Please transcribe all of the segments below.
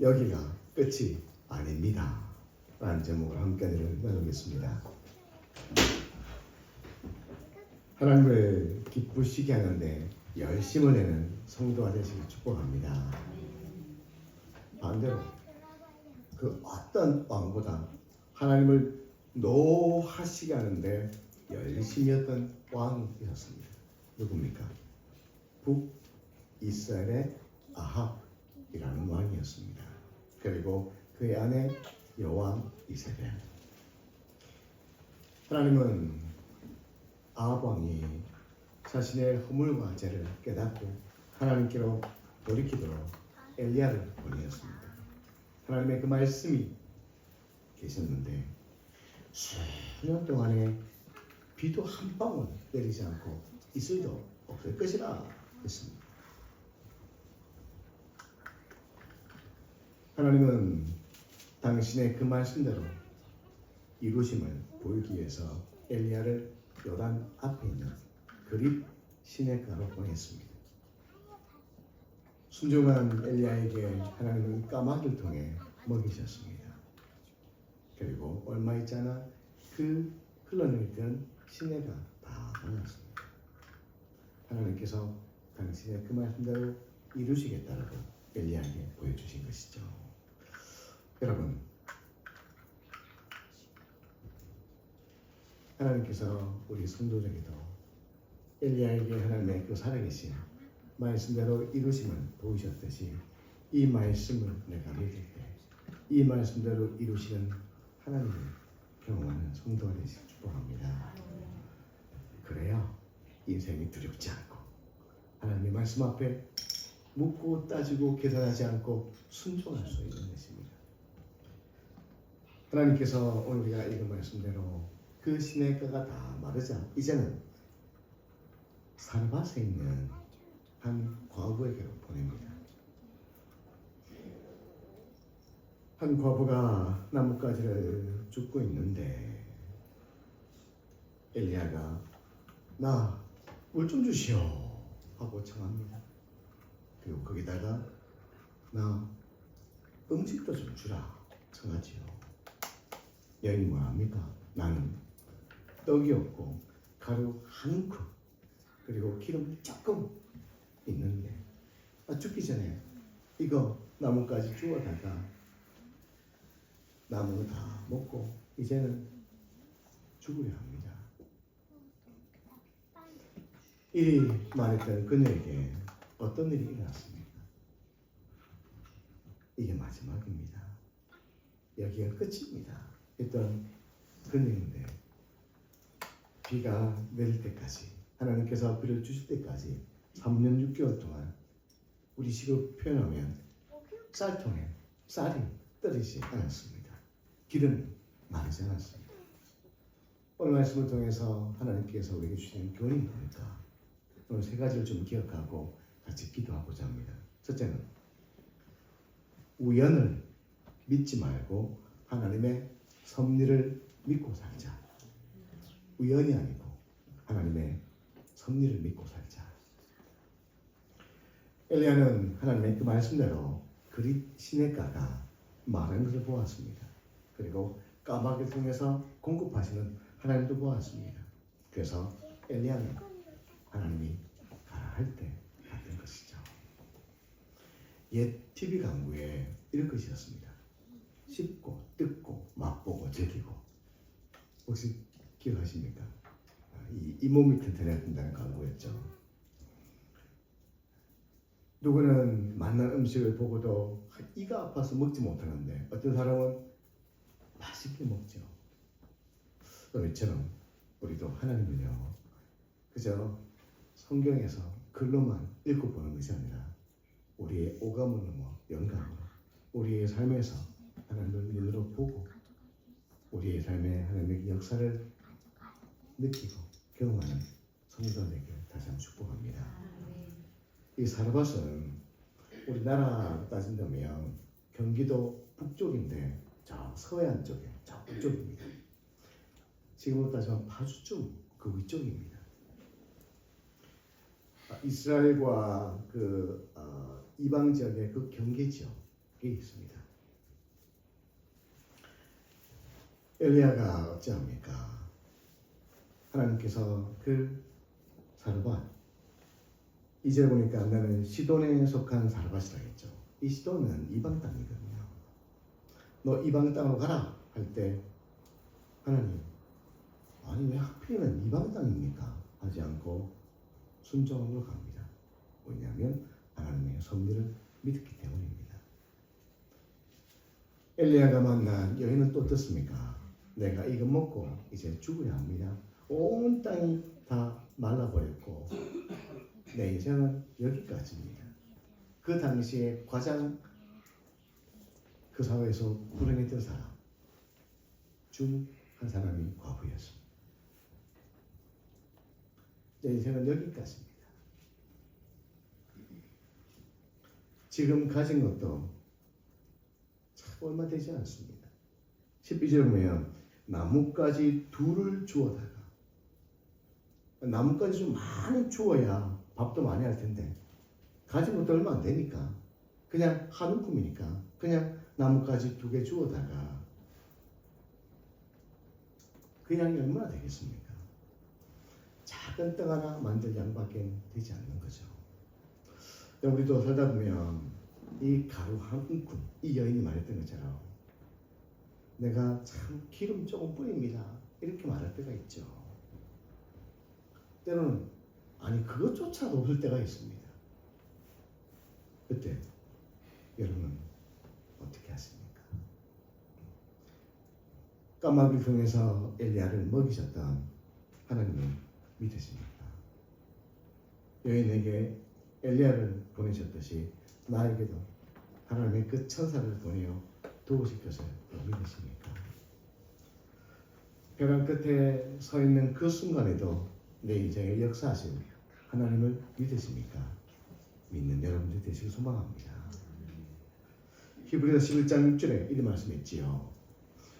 여기가 끝이 아닙니다. 라는 제목으로 함께 나누겠습니다. 하나님을 기쁘시게 하는데 열심을 내는 성도가 되시길 축복합니다. 반대로 그 어떤 왕보다 하나님을 노하시게 하는데 열심이었던 왕이 있었습니다. 누굽니까? 북이스라엘의 아합이라는 왕이었습니다. 그리고 그의 아내 여왕 이세벨. 하나님은 아합 왕이 자신의 허물과 죄를 깨닫고 하나님께로 돌이키도록 엘리야를 보내었습니다. 하나님의 그 말씀이 계셨는데 수년 동안에 비도 한 방울 내리지 않고 이슬도 없을 것이라 했습니다. 하나님은 당신의 그 말씀대로 이루심을 보이기 위해서 엘리야를 요단 앞에 있는 그릿 시내가로 보냈습니다. 순종한 엘리야에게 하나님은 까마귀를 통해 먹이셨습니다. 그리고 얼마 있지 않아 그 흘러내리던 시내가 다 말랐습니다. 하나님께서 당신의 그 말씀대로 이루시겠다라고 엘리야에게 보여주신 것이죠. 여러분, 하나님께서 우리 성도에게도 엘리야에게 하나님의 그 살아계신 말씀대로 이루심을 보이셨듯이 이 말씀을 내가 믿을 때 이 말씀대로 이루시는 하나님을 경험하는 성도가 되시길 축복합니다. 그래야 인생이 두렵지 않고 하나님의 말씀 앞에 묻고 따지고 계산하지 않고 순종할 수 있는 것입니다. 하나님께서 오늘 우리가 읽은 말씀대로 그 시냇가가 다 마르자 이제는 사르밧에 있는 한 과부에게로 보냅니다. 한 과부가 나뭇가지를 줍고 있는데 엘리야가 나 물 좀 주시오 하고 청합니다. 그리고 거기다가 나 음식도 좀 주라 청하지요. 여인이 뭐합니까? 나는 떡이 없고 가루 한 컵 그리고 기름 조금 있는데 죽기 전에 이거 나뭇가지 주워다가 남은 거 다 먹고 이제는 죽으려 합니다. 이리 말했던 그녀에게 어떤 일이 일어났습니까? 이게 마지막입니다. 여기가 끝입니다. 했던 그녀인데 비가 내릴 때까지 하나님께서 비를 주실 때까지 3년 6개월 동안 우리 식으로 표현하면 쌀통에 쌀이 떨어지지 않았습니다. 길은 마르지 않았습니다. 오늘 말씀을 통해서 하나님께서 우리에게 주시는 교훈이 뭡니까? 오늘 세 가지를 좀 기억하고 같이 기도하고자 합니다. 첫째는 우연을 믿지 말고 하나님의 섭리를 믿고 살자. 우연이 아니고 하나님의 섭리를 믿고 살자. 엘리야는 하나님의 그 말씀대로 그릿 시냇가가 마른 것을 보았습니다. 그리고 까마귀를 통해서 공급하시는 하나님도 보았습니다. 그래서 엘리야는 하나님이 가라 할 때 갔던 것이죠. 옛 TV 광고에 이런 것이 있었습니다. 씹고 뜯고 맛보고 즐기고. 혹시 기억하십니까? 이 몸이 튼튼해야 된다는 광고였죠. 누구는 맛난 음식을 보고도 이가 아파서 먹지 못하는데 어떤 사람은 맛있게 먹죠. 이처럼 우리도 하나님은요 그저 성경에서 글로만 읽어보는 것이 아니라 우리의 오감으로 영감으로 우리의 삶에서 하나님을 눈으로 보고 우리의 삶에 하나님의 역사를 느끼고 경험하는 성도에게 다시 한번 축복합니다. 이 사르밧은 우리나라 따진다면 경기도 북쪽인데 저 서해안 쪽에 저 북쪽입니다. 지금으로 따지면 파주쯤 그 위쪽입니다. 이스라엘과 그 이방 지역의 그 경계 지역 게 있습니다. 엘리야가 어찌합니까? 하나님께서 그 사르밧, 이제 보니까 나는 시돈에 속한 사르밧이라 했죠. 이 시돈은 이방 땅이거든요. 너 이방 땅으로 가라 할 때 하나님, 아니 왜 하필이면 이방 땅입니까? 하지 않고 순종으로 갑니다. 왜냐하면 하나님의 섭리를 믿었기 때문입니다. 엘리야가 만난 여인은 또 어떻습니까? 내가 이거 먹고 이제 죽어야 합니다. 온 땅이 다 말라버렸고 내 인생은 여기까지입니다. 그 당시에 가장 그 사회에서 불행했던 사람 중 한 사람이 과부였습니다. 내 인생은 여기까지입니다. 지금 가진 것도 참 얼마 되지 않습니다. 12절에 보면 나뭇가지 둘을 주워다가, 나뭇가지 좀 많이 주워야 밥도 많이 할 텐데 가진 것도 얼마 안 되니까 그냥 한 움큼이니까 그냥 나뭇가지 2개 주워다가 그 양이 얼마나 되겠습니까? 작은 떡 하나 만들 양밖에 되지 않는 거죠. 우리도 살다 보면 이 가루 한 움큼, 이 여인이 말했던 것처럼 내가 참 기름 조금 뿌립니다 이렇게 말할 때가 있죠. 때로는 아니 그것조차도 없을 때가 있습니다. 그때 여러분은 어떻게 하십니까? 까마귀를 통해서 엘리야를 먹이셨던 하나님을 믿으십니까? 여인에게 엘리야를 보내셨듯이 나에게도 하나님의 그 천사를 보내어 도우실 것을 믿으십니까? 벼랑 끝에 서 있는 그 순간에도 내 인생에 역사하신 하나님을 믿으십니까? 믿는 여러분들 되시길 소망합니다. 히브리서 11장 6절에 이런 말씀했지요.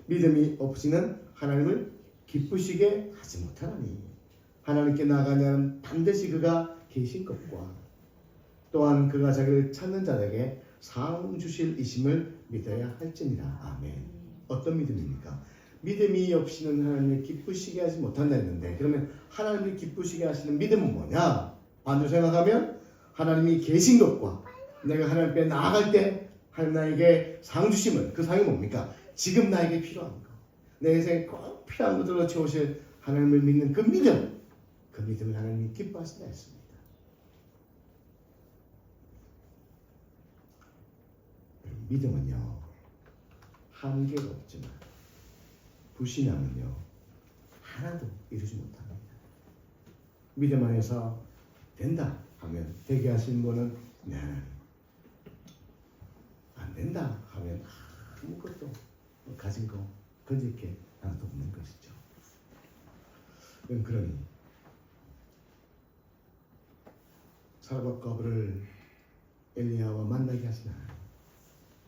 믿음이 없이는 하나님을 기쁘시게 하지 못하나니 하나님께 나아가냐는 반드시 그가 계신 것과 또한 그가 자기를 찾는 자에게 상 주실 이심을 믿어야 할지니라. 아멘. 어떤 믿음입니까? 믿음이 없이는 하나님을 기쁘시게 하지 못한다 했는데, 그러면 하나님을 기쁘시게 하시는 믿음은 뭐냐? 반대로 생각하면 하나님이 계신 것과 내가 하나님 앞에 나아갈 때 하나님 나에게 상 주심을, 그 상이 뭡니까? 지금 나에게 필요한 거, 내 인생에 꼭 필요한 것들로 채우실 하나님을 믿는 그 믿음, 그 믿음을 하나님이 기뻐하신다 했습니다. 믿음은요 한계가 없지만 불신앙은요 하나도 이루지 못합니다. 믿음 안에서 된다 하면 되게 하신 분은 내 하나님, 안 된다 하면 아무것도 가진 거 건질 게 하나도 없는 것이죠. 그러니 사르밧 과부를 엘리야와 만나게 하신 하나님,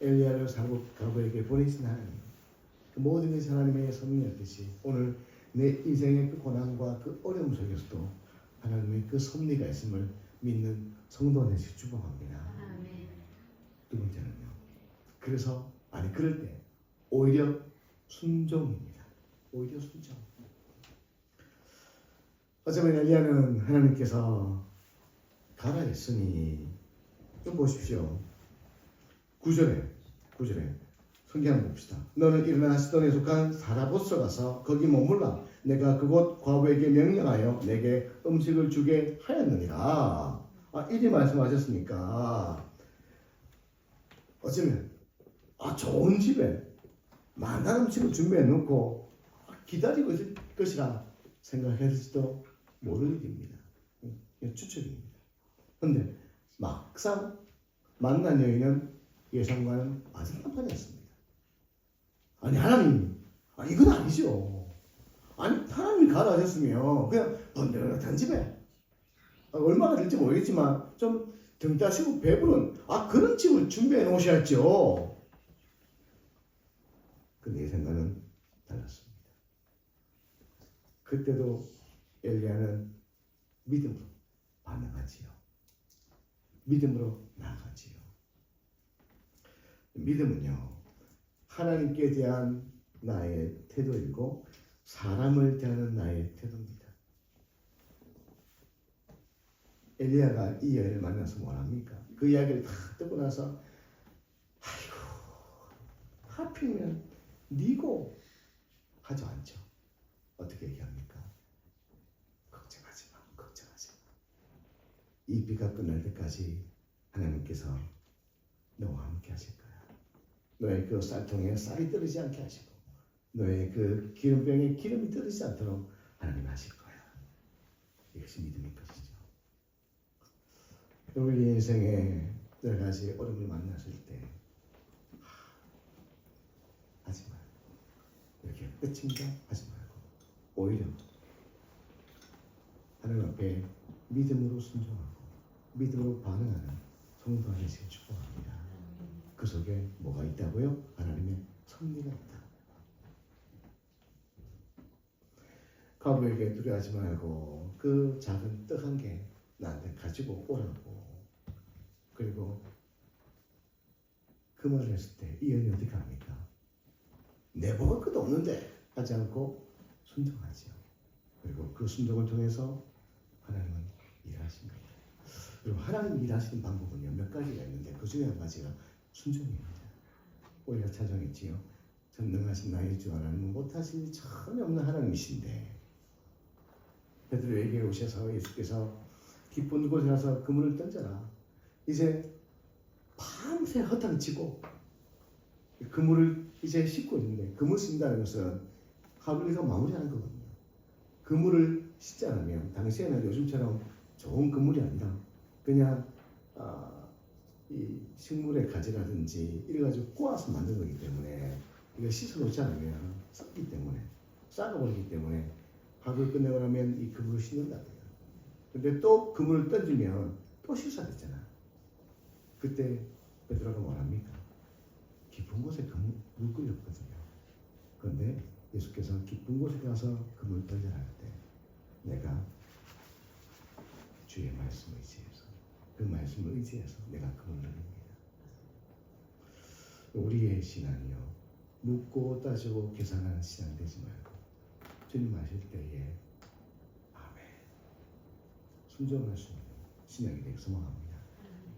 엘리야를 사르밧 과부에게 보내신 하나님, 그 모든 것이 하나님의 섭리였듯이 오늘 내 인생의 그 고난과 그 어려움 속에서도 하나님의 그 섭리가 있음을 믿는 성도 되시길 축복합니다. 두 번째는요, 그래서 그럴 때 오히려 순종입니다. 오히려 순종. 어쩌면 엘리야는 하나님께서 가라 했으니, 좀 보십시오. 9절에 성경 한번 봅시다. 너는 일어나 시돈에 속한 사라봇으로 가서 거기 머물라. 내가 그곳 과부에게 명령하여 내게 음식을 주게 하였느니라. 이리 말씀하셨으니까 어쩌면 좋은 집에 많은 음식을 준비해 놓고 기다리고 있을 것이라 생각했을지도 모를 일입니다. 추측입니다. 그런데 막상 만난 여인은 예상과는 아주 딴판이었습니다. 하나님, 이건 아니죠. 하나님이 가라 하셨으면 그냥 번듯한 집에 얼마나 될지 모르겠지만 좀 등 따시고 배부른 그런 집을 준비해 놓으셔야죠. 근데 이 생각은 달랐습니다. 그때도 엘리야는 믿음으로 반응하지요. 믿음으로 나아가지요. 믿음은요, 하나님께 대한 나의 태도이고 사람을 대하는 나의 태도입니다. 엘리야가 이 여인을 만나서 뭐합니까? 그 이야기를 다 듣고 나서 아이고 하필이면 니고 하지 않죠. 어떻게 얘기합니까? 걱정하지 마, 걱정하지 마. 이 비가 끝날 때까지 하나님께서 너와 함께 하실 거야. 너의 그 쌀통에 쌀이 떨어지지 않게 하시고 너의 그 기름병에 기름이 떨어지지 않도록 하나님 하실 거야. 이것이 믿음의 것이죠. 우리 인생에 여러 가지 어려움을 만났을 때 하지 말고 이렇게 끝인가 하지 말고 오히려 하나님 앞에 믿음으로 순종하고 믿음으로 반응하는 성도 되시길 축복합니다. 그 속에 뭐가 있다고요? 하나님의 섭리가 있다. 과부에게 두려워하지 말고 그 작은 떡 한 개 나한테 가지고 오라고. 그리고 그 말을 했을 때 이 여인이 어떻게 합니까? 내보고 끝도 없는데 하지 않고 순종하죠. 그리고 그 순종을 통해서 하나님은 일하십니다. 그리고 하나님 일하시는 방법은요 몇 가지가 있는데 그 중에 한 가지가 순종입니다. 우리가 찬송했지요. 전능하신 나의 주 하나님은 못하신 일이 전혀 없는 하나님이신데 베드로에게 오셔서 예수께서 깊은 곳에 가서 그물을 던져라. 이제 밤새 허탕치고 그물을 이제 씻고 있는데 그물 씻는다는 것은 하루에서 마무리하는 거거든요. 그물을 씻지 않으면 당시에는 요즘처럼 좋은 그물이 아니라 그냥 이 식물의 가지라든지 이래가지고 꼬아서 만든 거기 때문에 이거 씻어놓지 않으면 썩기 때문에 썩어버리기 때문에 하루를 끝내고 나면 이 그물을 씻는다고요. 근데 또 그물을 던지면 또 씻어야 되잖아. 그때 베드로가 뭐합니까? 깊은 곳에 물 끓였거든요. 그런데 예수께서 깊은 곳에 가서 그물 던져라 할 때 내가 주의 말씀을 의지해서 그 말씀을 의지해서 내가 그물을 던집니다. 우리의 신앙이요 묻고 따지고 계산하는 신앙 되지 말고 주님 하실 때에 아멘 순종할 수 있는 신앙이 되기 소망합니다.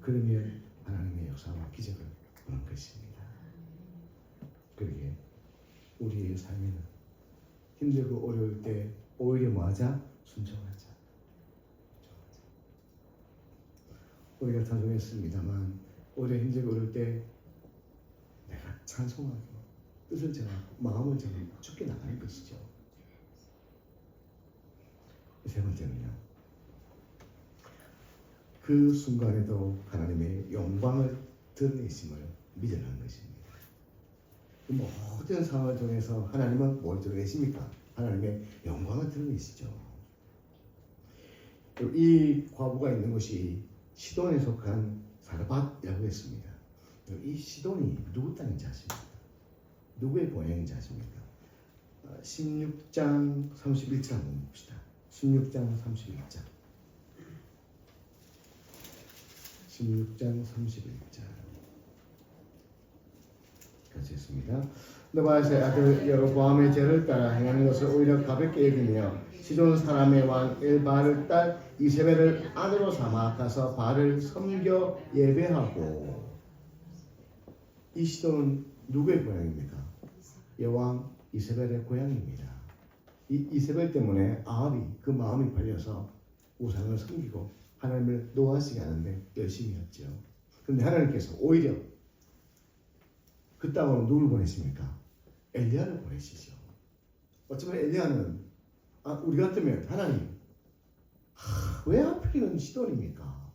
그러면 하나님의 역사와 기적을 보는 것입니다. 그러기에 우리의 삶에는 힘들고 어려울 때 오히려 뭐하자? 순종하자. 우리가 찬송했습니다만 오히려 힘들고 어려울 때 내가 찬송하고 뜻을 정하고 마음을 정하고 죽게 나가는 것이죠. 세 번째는요. 그 순간에도 하나님의 영광을 드러내심을 믿으라는 것입니다. 모든 상황을 통해서 하나님은 뭘 드러내십니까? 하나님의 영광을 드러내시죠. 이 과부가 있는 곳이 시돈에 속한 사르밧이라고 했습니다. 이 시돈이 누구 땅인지 아십니까? 누구의 고향인지 아십니까? 16장 31절 한번 봅시다. 16장 31절 16장 31절 같이 했습니다. 느바의 아들 여로보암의 죄를 따라 행하는 것을 오히려 가볍게 여기며 시돈 사람의 왕 엘바를 딸 이세벨을 아내로 삼아 가서 바알을 섬겨 예배하고. 이 시돈은 누구의 고향입니까? 여왕 이세벨의 고향입니다. 이 이세벨 때문에 아합이 그 마음이 팔려서 우상을 섬기고 하나님을 노하시게 하는데 열심히 했죠. 그런데 하나님께서 오히려 그 땅으로 누굴 보내십니까? 엘리야를 보내시죠. 어쩌면 엘리야는 우리 같으면 하나님 왜 하필이면 시돈입니까?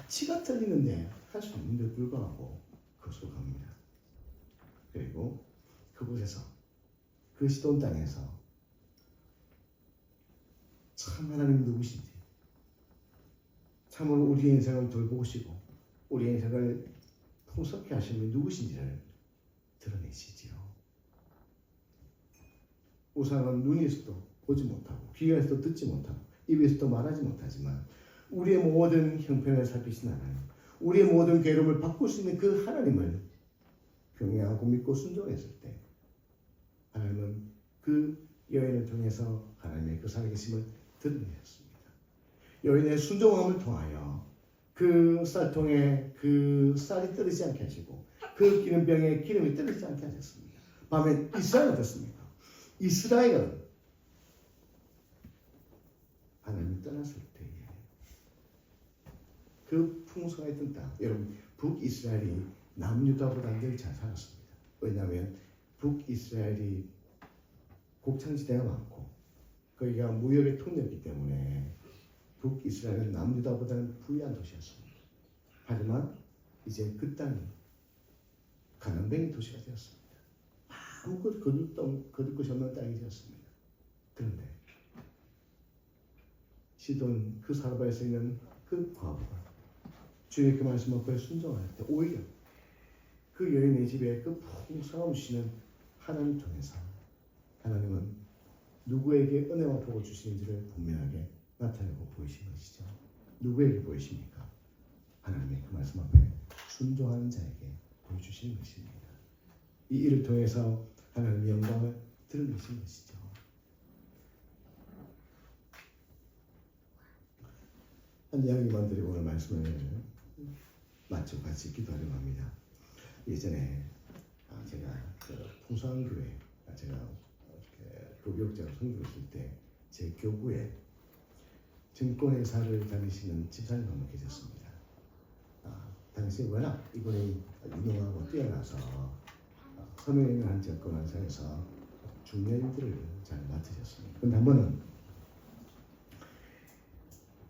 치가 틀리는데 할 수 없는데 불구하고 그것으로 갑니다. 그리고 그곳에서 그 시돈 땅에서 참 하나님 누구신지 참으로 우리의 인생을 돌보시고 우리의 인생을 풍성케 하시는 분이 누구신지를 드러내시지요. 우상은 눈에서도 보지 못하고 귀에서도 듣지 못하고 입에서도 말하지 못하지만 우리의 모든 형편을 살피신 하나님, 우리의 모든 괴로움을 바꿀 수 있는 그 하나님을 경외하고 믿고 순종했을 때 하나님은 그 여인을 통해서 하나님의 그 살아계심을 드러내셨습니다. 여인의 순종함을 통하여 그 쌀통에 그 쌀이 떨어지지 않게 하시고 그 기름병에 기름이 떨어지지 않게 하셨습니다. 밤에 이스라엘은 어떻습니까? 이스라엘은 하나님이 떠났을 때에 그 풍성했던 땅, 여러분 북이스라엘이 남유다보다 늘 잘 살았습니다. 왜냐하면 북이스라엘이 곡창지대가 많고 거기가 무역의 통로였기 때문에 북이스라엘은 남유다보다는 부유한 도시였습니다. 하지만 이제 그 땅이 가난뱅이 도시가 되었습니다. 아무것도 거둘 것이 없는 땅이 되었습니다. 그런데 시돈 그 사르바에서 있는 그 과부가 주의 그 말씀 앞에 순종할 때 오히려 그 여인의 집에 그 풍성함 주시는 하나님 통해서 하나님은 누구에게 은혜와 복을 주시는지를 분명하게 나타내고 보이신 것이죠. 누구에게 보이십니까? 하나님의 그 말씀 앞에 순종하는 자에게 보여주시는 것입니다. 이 일을 통해서 하나님의 영광을 드러내신 것이죠. 한 이야기만 드리고 오늘 말씀을 마치고 같이 기도하려고 합니다. 예전에 제가 그 풍성교회 제가 교육자로 선교했을 때 제 교구에 증권회사를 다니시는 집사님 한 분 계셨습니다. 당시 워낙 이분이 유능하고 뛰어나서 서명한 증권회사에서 중요일들을 잘 맡으셨습니다. 그런데 한 번은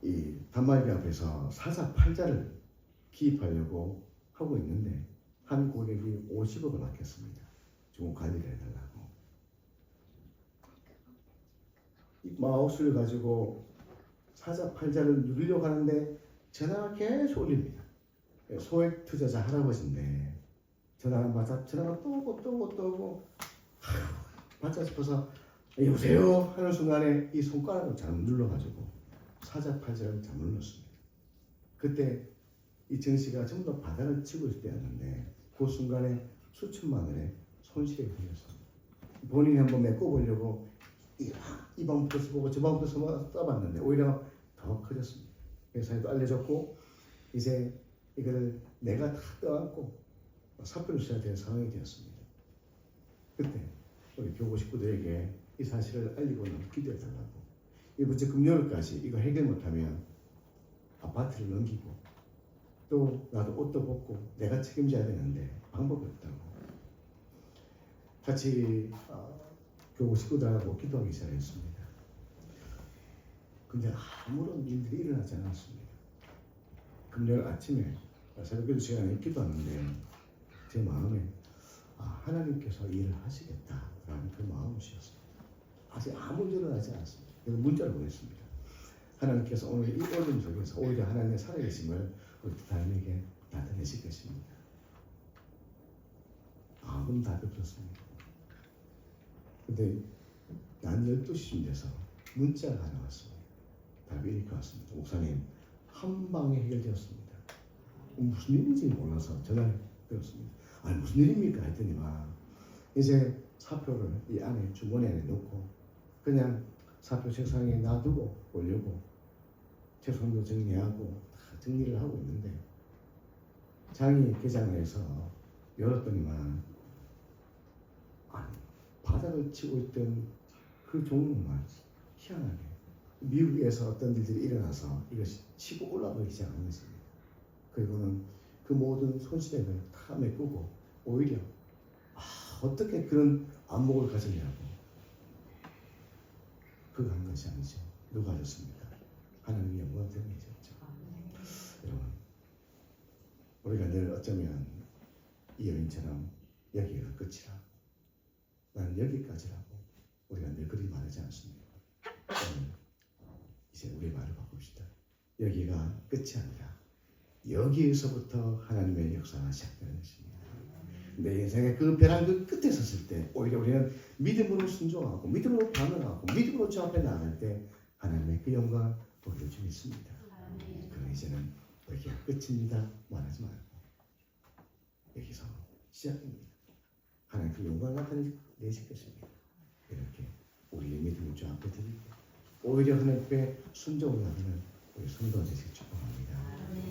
이 단말기 앞에서 사사팔자를 기입하려고 하고 있는데 한 고객이 50억을 맡겼습니다. 좀 관리를 해달라고. 이 마우스를 가지고 사사팔자를 누르려고 하는데 전화가 계속 울립니다. 소액 투자자 할아버지인데 전화를 받아 전화가 또 오고 받자 싶어서 여보세요 하는 순간에 이 손가락을 잘못 눌러가지고 사자팔자를 잘못 눌렀습니다. 그때 이 정씨가 전부 다 바닥을 치고 있을 때였는데 그 순간에 수천만 원의 손실이 생겼습니다. 본인이 한번 메꿔보려고 이 방부터 써보고 저 방부터 써봤는데 오히려 더 커졌습니다. 회사에도 알려졌고 이제 이거를 내가 다 떠안고 사표를 써야 될 상황이 되었습니다. 그때 우리 교구 식구들에게 이 사실을 알리고 나면 기도해달라고. 이번 주 금요일까지 이거 해결 못하면 아파트를 넘기고 또 나도 옷도 벗고 내가 책임져야 되는데 방법이 없다고. 같이 교구 식구들하고 기도하기 시작했습니다. 근데 아무런 일들이 일어나지 않았습니다. 금요일 아침에 새벽기도 시간에 기도하는데 제 마음에 하나님께서 일을 하시겠다라는 그 마음이었습니다. 아직 아무 일이 일어나지 않았습니다. 그래서 문자를 보냈습니다. 하나님께서 오늘 이 어둠 속에서 오히려 하나님의 살아계심을 우리 하나님에게 나타내실 것입니다. 아무 답이 없었습니다. 근데 난 12시쯤 돼서 문자가 하나 왔습니다. 답이 이렇게 왔습니다. 목사님, 한 방에 해결되었습니다. 무슨 일인지 몰라서 전화를 드렸습니다. 아니 무슨 일입니까? 했더니만 이제 사표를 이 안에 주머니 안에 넣고 그냥 사표 책상에 놔두고 오려고 책상도 정리하고 다 정리를 하고 있는데 장이 개장을 해서 열었더니만 바닥을 치고 있던 그 종목만 희한하게 미국에서 어떤 일들이 일어나서 이것이 치고 올라가기 시작한 것입니다. 그리고는 그 모든 손실액을 다 메꾸고 오히려 어떻게 그런 안목을 가지냐고. 그거 한 것이 아니죠. 누가 하셨습니까? 하나님의 영광 때문에 하셨죠. 여러분, 우리가 늘 어쩌면 이 여인처럼 여기가 끝이라 나는 여기까지라고 우리가 늘 그리 말하지 않습니까? 이제 우리 말을 바꿉시다. 여기가 끝이 아니라 여기에서부터 하나님의 역사가 시작되는 것입니다. 내 인생의 그 벼랑 그 끝에 섰을 때 오히려 우리는 믿음으로 순종하고 믿음으로 반응하고 믿음으로 주 앞에 나갈 때 하나님의 그 영광을 보여줄 수 있습니다. 그럼 이제는 여기가 끝입니다 말하지 말고 여기서 시작입니다. 하나님께 영광 같은 내실 것입니다. 이렇게 우리의 믿음을 주 앞에 드리고 오히려 하나님께 순종을 하는 우리 성도 되시길 축복합니다.